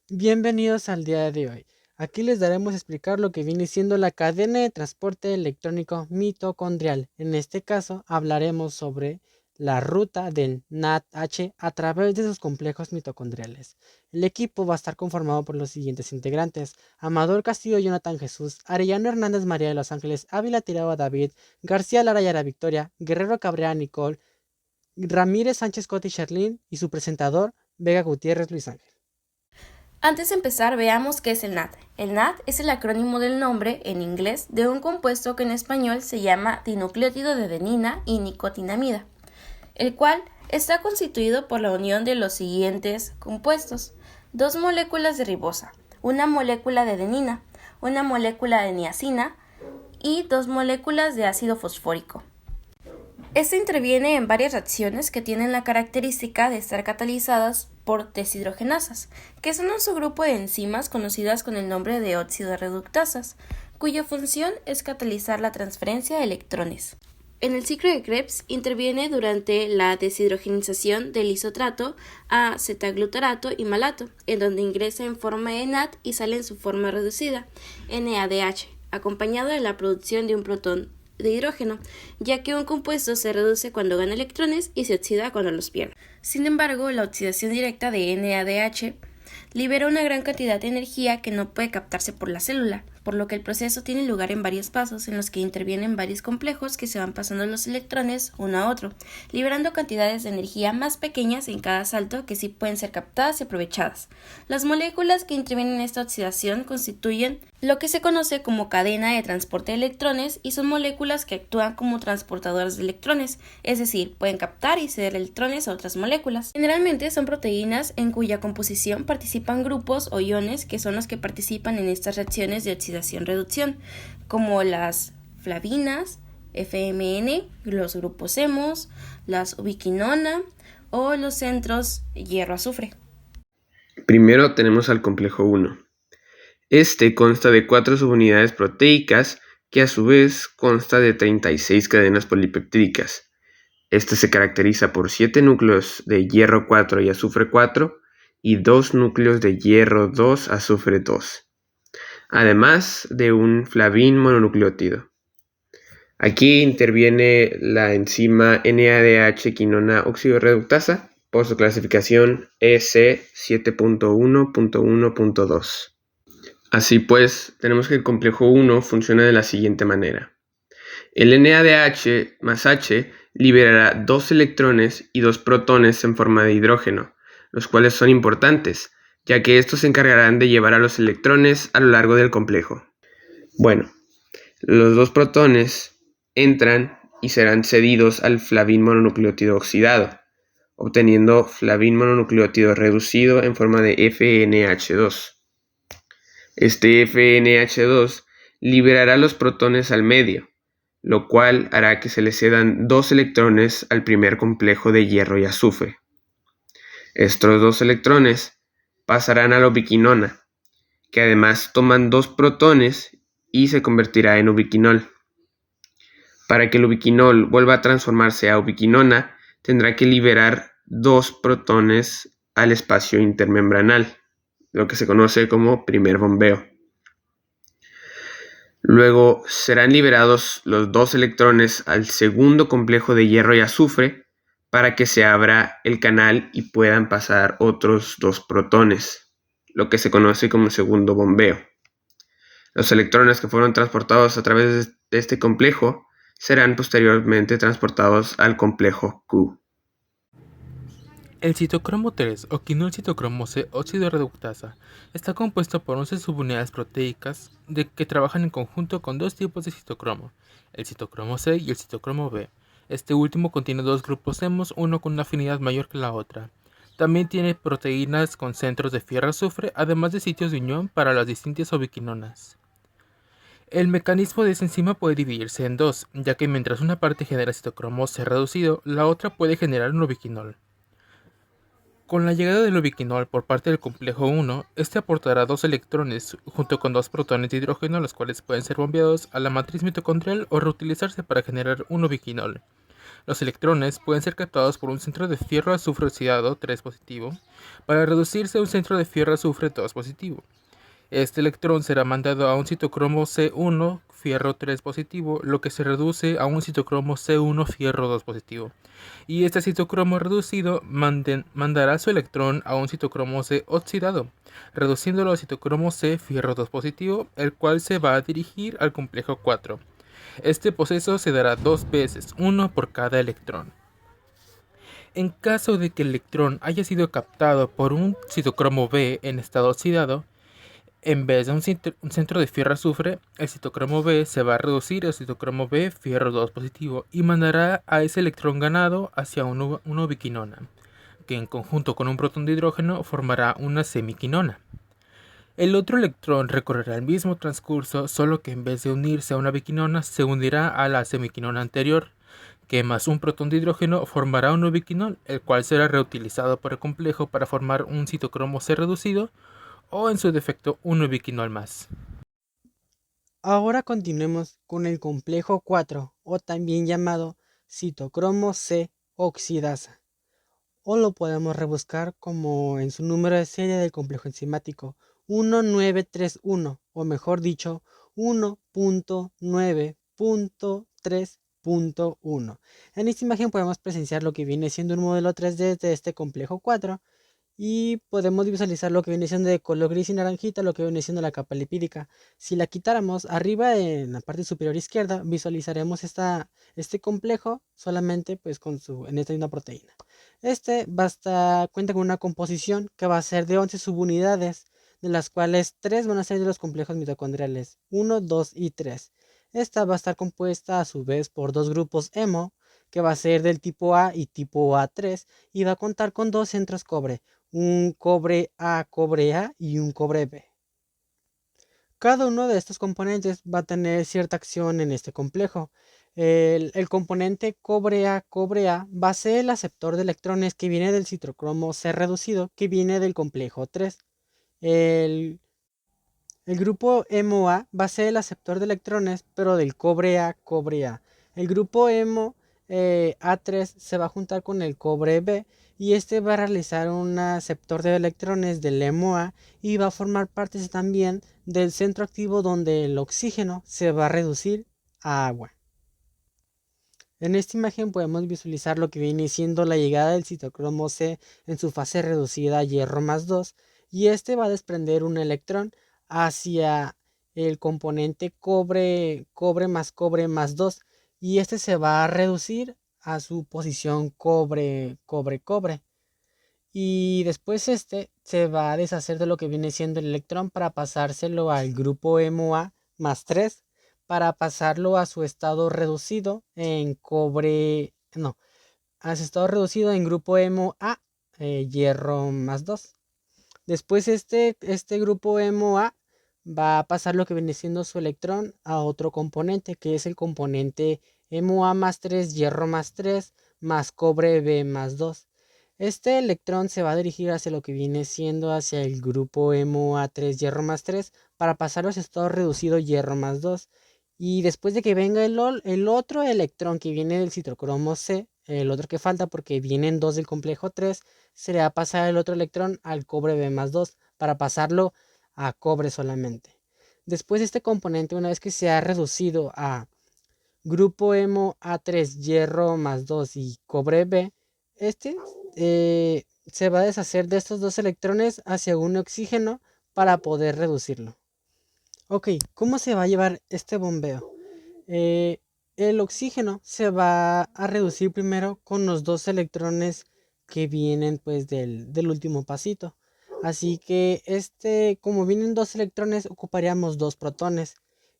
Bienvenidos al día de hoy. Aquí les daremos a explicar lo que viene siendo la cadena de transporte electrónico mitocondrial. En este caso hablaremos sobre la ruta del NADH a través de sus complejos mitocondriales. El equipo va a estar conformado por los siguientes integrantes: Amador Castillo, Jonathan Jesús, Arellano Hernández María de Los Ángeles, Ávila Tirado David, García Lara Yara Victoria, Guerrero Cabrera Nicole, Ramírez Sánchez Coti Sherlyn y su presentador Vega Gutiérrez Luis Ángel. Antes de empezar, veamos qué es el NAD. El NAD es el acrónimo del nombre, en inglés, de un compuesto que en español se llama dinucleótido de adenina y nicotinamida, el cual está constituido por la unión de los siguientes compuestos: dos moléculas de ribosa, una molécula de adenina, una molécula de niacina y dos moléculas de ácido fosfórico. Este interviene en varias reacciones que tienen la característica de estar catalizadas por deshidrogenasas, que son un subgrupo de enzimas conocidas con el nombre de óxido reductasas, cuya función es catalizar la transferencia de electrones. En el ciclo de Krebs interviene durante la deshidrogenización del isotrato a zetaglutarato y malato, en donde ingresa en forma de NAD y sale en su forma reducida, NADH, acompañado de la producción de un protón de hidrógeno, ya que un compuesto se reduce cuando gana electrones y se oxida cuando los pierde. Sin embargo, la oxidación directa de NADH libera una gran cantidad de energía que no puede captarse por la célula, por lo que el proceso tiene lugar en varios pasos en los que intervienen varios complejos que se van pasando los electrones uno a otro, liberando cantidades de energía más pequeñas en cada salto que sí pueden ser captadas y aprovechadas. Las moléculas que intervienen en esta oxidación constituyen lo que se conoce como cadena de transporte de electrones y son moléculas que actúan como transportadoras de electrones, es decir, pueden captar y ceder electrones a otras moléculas. Generalmente son proteínas en cuya composición participan grupos o iones que son los que participan en estas reacciones de oxidación-reducción, como las flavinas, FMN, los grupos hemos, las ubiquinona o los centros hierro-azufre. Primero tenemos al complejo 1. Este consta de 4 subunidades proteicas que a su vez consta de 36 cadenas polipeptídicas. Este se caracteriza por 7 núcleos de hierro 4 y azufre 4 y 2 núcleos de hierro 2, azufre 2, además de un flavín mononucleótido. Aquí interviene la enzima NADH quinona oxidorreductasa por su clasificación EC 7.1.1.2. Así pues, tenemos que el complejo 1 funciona de la siguiente manera. El NADH más H liberará 2 electrones y 2 protones en forma de hidrógeno, los cuales son importantes, ya que estos se encargarán de llevar a los electrones a lo largo del complejo. Bueno, los 2 protones entran y serán cedidos al flavín mononucleótido oxidado, obteniendo flavín mononucleótido reducido en forma de FNH2. Este FNH2 liberará los protones al medio, lo cual hará que se le cedan 2 electrones al primer complejo de hierro y azufre. Estos 2 electrones pasarán a la ubiquinona, que además toman 2 protones y se convertirá en ubiquinol. Para que el ubiquinol vuelva a transformarse a ubiquinona, tendrá que liberar 2 protones al espacio intermembranal, lo que se conoce como primer bombeo. Luego serán liberados los 2 electrones al segundo complejo de hierro y azufre para que se abra el canal y puedan pasar otros 2 protones, lo que se conoce como segundo bombeo. Los electrones que fueron transportados a través de este complejo serán posteriormente transportados al complejo Q. El citocromo 3 o quinol citocromose óxido reductasa está compuesto por 11 subunidades proteicas que trabajan en conjunto con 2 tipos de citocromo, el citocromo C y el citocromo B. Este último contiene 2 grupos hemos, uno con una afinidad mayor que la otra. También tiene proteínas con centros de fierro-azufre, además de sitios de unión para las distintas ubiquinonas. El mecanismo de esta enzima puede dividirse en dos, ya que mientras una parte genera citocromo C reducido, la otra puede generar un ubiquinol. Con la llegada del ubiquinol por parte del complejo 1, este aportará 2 electrones junto con 2 protones de hidrógeno, los cuales pueden ser bombeados a la matriz mitocondrial o reutilizarse para generar un ubiquinol. Los electrones pueden ser captados por un centro de fierro azufre oxidado 3 positivo para reducirse a un centro de fierro azufre 2 positivo. Este electrón será mandado a un citocromo C1 fierro 3 positivo, lo que se reduce a un citocromo C1 fierro 2 positivo. Y este citocromo reducido mandará su electrón a un citocromo C oxidado, reduciéndolo a citocromo C fierro 2 positivo, el cual se va a dirigir al complejo 4. Este proceso se dará 2 veces, uno por cada electrón. En caso de que el electrón haya sido captado por un citocromo B en estado oxidado, en vez de un centro de fierro azufre, el citocromo B se va a reducir al citocromo B fierro 2 positivo y mandará a ese electrón ganado hacia una ubiquinona, que en conjunto con un protón de hidrógeno formará una semiquinona. El otro electrón recorrerá el mismo transcurso, solo que en vez de unirse a una biquinona, se unirá a la semiquinona anterior, que más un protón de hidrógeno formará un ubiquinol, el cual será reutilizado por el complejo para formar un citocromo C reducido, o en su defecto un ubiquinol más. Ahora continuemos con el complejo 4, o también llamado citocromo C oxidasa, o lo podemos rebuscar como en su número de serie del complejo enzimático 1931, o mejor dicho 1.9.3.1. En esta imagen podemos presenciar lo que viene siendo un modelo 3D de este complejo 4 y podemos visualizar lo que viene siendo de color gris y naranjita, lo que viene siendo la capa lipídica. Si la quitáramos, arriba en la parte superior izquierda visualizaremos este complejo solamente pues en esta misma proteína. Cuenta con una composición que va a ser de 11 subunidades, de las cuales 3 van a ser de los complejos mitocondriales, 1, 2 y 3. Esta va a estar compuesta a su vez por dos grupos hemo, que va a ser del tipo A y tipo A3, y va a contar con dos centros cobre, un cobre A y un cobre B. Cada uno de estos componentes va a tener cierta acción en este complejo. El componente cobre A va a ser el aceptor de electrones que viene del citocromo C reducido, que viene del complejo 3. El grupo HEMO-A va a ser el aceptor de electrones, pero del cobre A. El grupo HEMO A3 se va a juntar con el cobre B y este va a realizar un aceptor de electrones del HEMO-A y va a formar parte también del centro activo donde el oxígeno se va a reducir a agua. En esta imagen podemos visualizar lo que viene siendo la llegada del citocromo C en su fase reducida a hierro más 2 y este va a desprender un electrón hacia el componente cobre más 2 y este se va a reducir a su posición cobre. Y después este se va a deshacer de lo que viene siendo el electrón para pasárselo al grupo HEMO-A más 3 para pasarlo a su estado reducido en a su estado reducido en grupo HEMO-A, hierro más 2. Después este grupo HEMO-A va a pasar lo que viene siendo su electrón a otro componente, que es el componente HEMO-A más 3, hierro más 3, más cobre B más 2. Este electrón se va a dirigir hacia lo que viene siendo hacia el grupo HEMO-A3, hierro más 3, para pasarlo a su estado reducido hierro más 2. Y después de que venga el otro electrón que viene del citocromo C, el otro que falta porque vienen dos del complejo 3, se le va a pasar el otro electrón al cobre B más 2 para pasarlo a cobre solamente. Después este componente, una vez que se ha reducido a grupo hemo A3, hierro más 2 y cobre B, se va a deshacer de estos dos electrones hacia un oxígeno para poder reducirlo. Ok, ¿cómo se va a llevar este bombeo? El oxígeno se va a reducir primero con los dos electrones que vienen pues del último pasito. Así que como vienen dos electrones, ocuparíamos dos protones.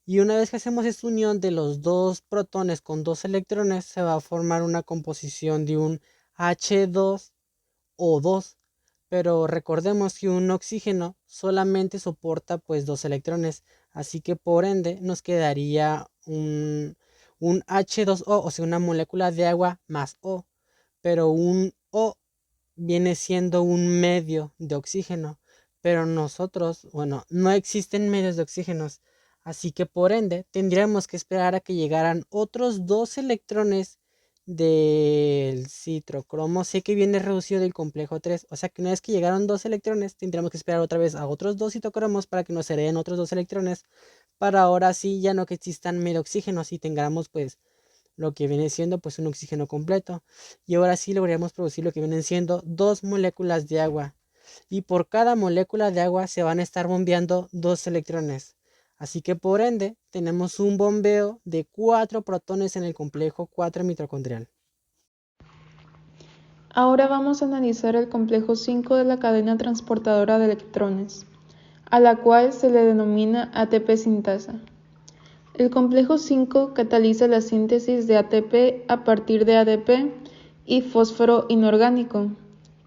Y una vez que hacemos esta unión de los dos protones con dos electrones, se va a formar una composición de un H2O2. Pero recordemos que un oxígeno solamente soporta pues dos electrones. Así que por ende nos quedaría un H2O, o sea, una molécula de agua más O. Pero un O viene siendo un medio de oxígeno. Pero no existen medios de oxígenos. Así que por ende tendríamos que esperar a que llegaran otros dos electrones del citrocromo C que viene reducido del complejo 3. O sea que una vez que llegaron 2 electrones, tendremos que esperar otra vez a otros 2 citocromos para que nos hereden otros 2 electrones. Para ahora sí ya no que existan medio oxígenos y tengamos pues lo que viene siendo pues un oxígeno completo. Y ahora sí lograríamos producir lo que vienen siendo 2 moléculas de agua. Y por cada molécula de agua se van a estar bombeando 2 electrones. Así que por ende tenemos un bombeo de 4 protones en el complejo 4 mitocondrial. Ahora vamos a analizar el complejo 5 de la cadena transportadora de electrones, a la cual se le denomina ATP sintasa. El complejo 5 cataliza la síntesis de ATP a partir de ADP y fósforo inorgánico.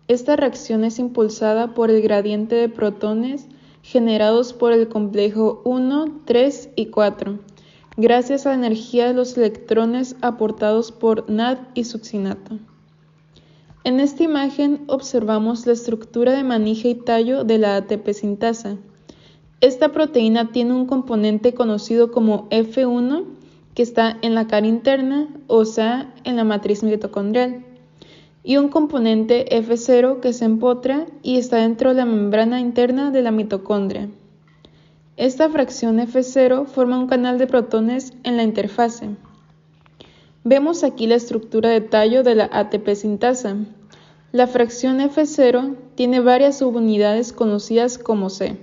Esta reacción es impulsada por el gradiente de protones generados por el complejo 1, 3 y 4, gracias a la energía de los electrones aportados por NAD y succinato. En esta imagen observamos la estructura de manija y tallo de la ATP sintasa. Esta proteína tiene un componente conocido como F1 que está en la cara interna, o sea, en la matriz mitocondrial, y un componente F0 que se empotra y está dentro de la membrana interna de la mitocondria. Esta fracción F0 forma un canal de protones en la interfase. Vemos aquí la estructura de tallo de la ATP sintasa. La fracción F0 tiene varias subunidades conocidas como C,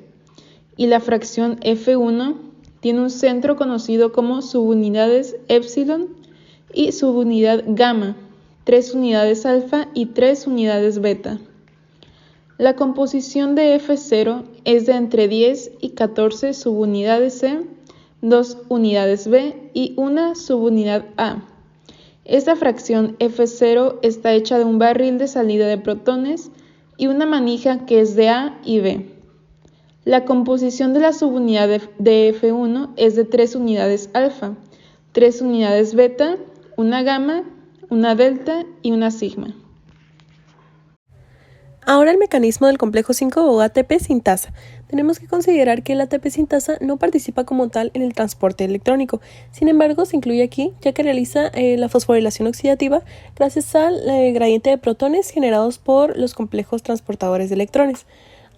y la fracción F1 tiene un centro conocido como subunidades epsilon y subunidad gamma, 3 unidades alfa y 3 unidades beta. La composición de F0 es de entre 10 y 14 subunidades C, 2 unidades B y una subunidad A. Esta fracción F0 está hecha de un barril de salida de protones y una manija que es de A y B. La composición de la subunidad de F1 es de 3 unidades alfa, 3 unidades beta, una gamma, una delta y una sigma. Ahora el mecanismo del complejo 5 o ATP sintasa. Tenemos que considerar que el ATP sintasa no participa como tal en el transporte electrónico. Sin embargo, se incluye aquí ya que realiza la fosforilación oxidativa gracias al gradiente de protones generados por los complejos transportadores de electrones.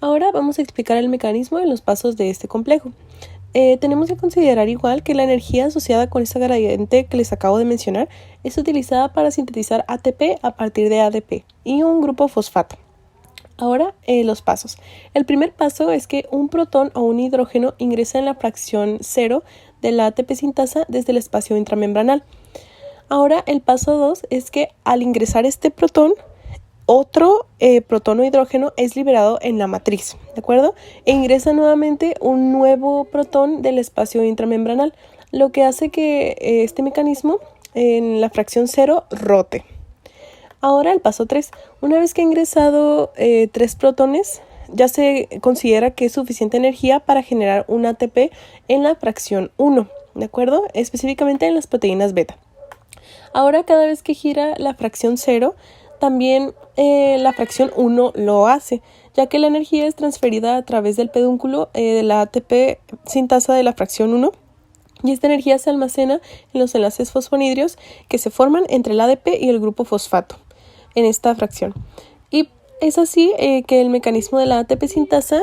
Ahora vamos a explicar el mecanismo en los pasos de este complejo. Tenemos que considerar igual que la energía asociada con esta gradiente que les acabo de mencionar es utilizada para sintetizar ATP a partir de ADP y un grupo fosfato. Ahora los pasos. El primer paso es que un protón o un hidrógeno ingresa en la fracción 0 de la ATP sintasa desde el espacio intramembranal. Ahora el paso 2 es que al ingresar este protón, otro protón o hidrógeno es liberado en la matriz, ¿de acuerdo? E ingresa nuevamente un nuevo protón del espacio intramembranal, lo que hace que este mecanismo en la fracción 0 rote. Ahora el paso 3. Una vez que ha ingresado 3 protones, ya se considera que es suficiente energía para generar un ATP en la fracción 1, ¿de acuerdo? Específicamente en las proteínas beta. Ahora cada vez que gira la fracción 0, también la fracción 1 lo hace, ya que la energía es transferida a través del pedúnculo de la ATP sintasa de la fracción 1. Y esta energía se almacena en los enlaces fosfonhidrios que se forman entre el ADP y el grupo fosfato en esta fracción. Y es así que el mecanismo de la ATP sintasa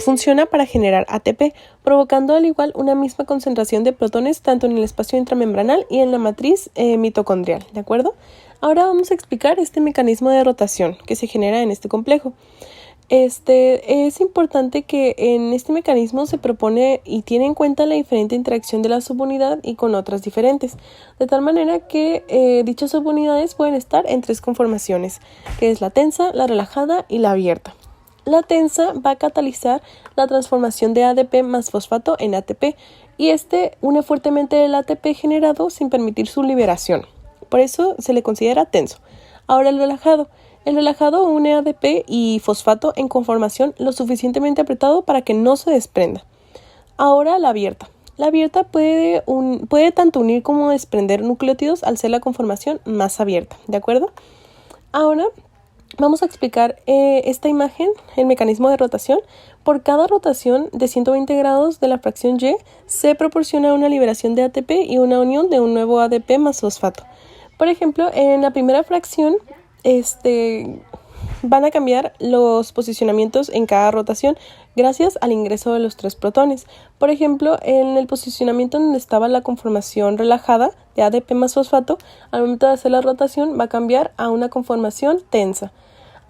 funciona para generar ATP, provocando al igual una misma concentración de protones tanto en el espacio intramembranal y en la matriz mitocondrial, ¿de acuerdo? Ahora vamos a explicar este mecanismo de rotación que se genera en este complejo. Es importante que en este mecanismo se propone y tiene en cuenta la diferente interacción de la subunidad y con otras diferentes, de tal manera que dichas subunidades pueden estar en 3 conformaciones, que es la tensa, la relajada y la abierta. La tensa va a catalizar la transformación de ADP más fosfato en ATP y une fuertemente el ATP generado sin permitir su liberación. Por eso se le considera tenso. Ahora el relajado. El relajado une ADP y fosfato en conformación lo suficientemente apretado para que no se desprenda. Ahora la abierta. La abierta puede tanto unir como desprender nucleótidos al ser la conformación más abierta, ¿de acuerdo? Ahora vamos a explicar esta imagen, el mecanismo de rotación. Por cada rotación de 120 grados de la fracción Y se proporciona una liberación de ATP y una unión de un nuevo ADP más fosfato. Por ejemplo, en la primera fracción, van a cambiar los posicionamientos en cada rotación gracias al ingreso de los 3 protones. Por ejemplo, en el posicionamiento donde estaba la conformación relajada de ADP más fosfato, al momento de hacer la rotación va a cambiar a una conformación tensa.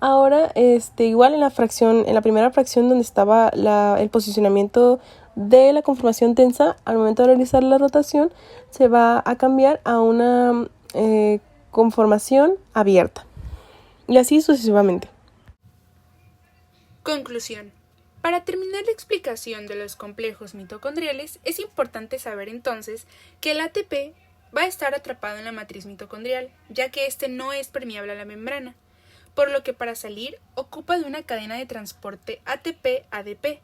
Ahora, igual en la primera fracción donde estaba el posicionamiento de la conformación tensa, al momento de realizar la rotación, se va a cambiar a una conformación abierta. Y así sucesivamente. Conclusión. Para terminar la explicación de los complejos mitocondriales, es importante saber entonces que el ATP va a estar atrapado en la matriz mitocondrial, ya que este no es permeable a la membrana, por lo que para salir ocupa de una cadena de transporte ATP-ADP,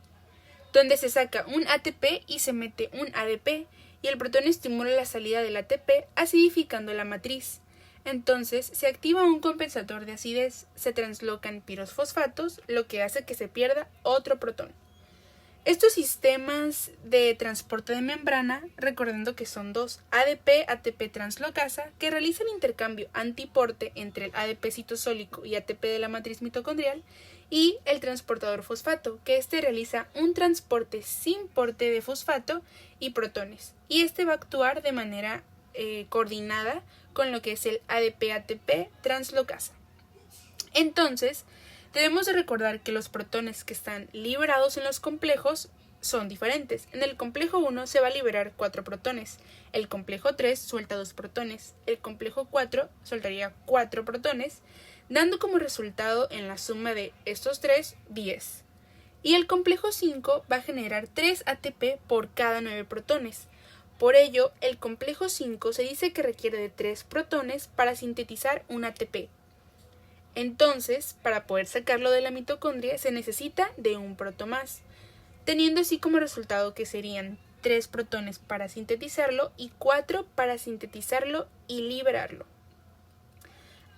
donde se saca un ATP y se mete un ADP, y el protón estimula la salida del ATP acidificando la matriz. Entonces se activa un compensador de acidez, se translocan pirosfosfatos, lo que hace que se pierda otro protón. Estos sistemas de transporte de membrana, recordando que son dos, ADP-ATP translocasa, que realizan intercambio antiporte entre el ADP citosólico y ATP de la matriz mitocondrial, y el transportador fosfato, que realiza un transporte sin porte de fosfato y protones, y va a actuar de manera coordinada con lo que es el ADP-ATP translocasa. Entonces, debemos de recordar que los protones que están liberados en los complejos son diferentes. En el complejo 1 se va a liberar 4 protones, el complejo 3 suelta 2 protones, el complejo 4 soltaría 4 protones, dando como resultado en la suma de estos 3, 10. Y el complejo 5 va a generar 3 ATP por cada 9 protones. Por ello, el complejo 5 se dice que requiere de 3 protones para sintetizar un ATP. Entonces, para poder sacarlo de la mitocondria se necesita de un proto más, teniendo así como resultado que serían 3 protones para sintetizarlo y 4 para sintetizarlo y liberarlo.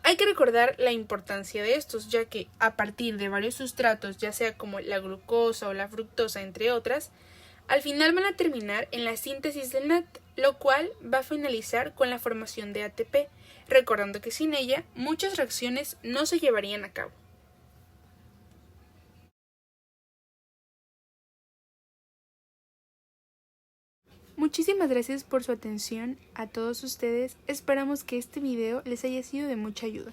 Hay que recordar la importancia de estos, ya que a partir de varios sustratos, ya sea como la glucosa o la fructosa, entre otras, al final van a terminar en la síntesis del NAT, lo cual va a finalizar con la formación de ATP, recordando que sin ella muchas reacciones no se llevarían a cabo. Muchísimas gracias por su atención a todos ustedes, esperamos que este video les haya sido de mucha ayuda.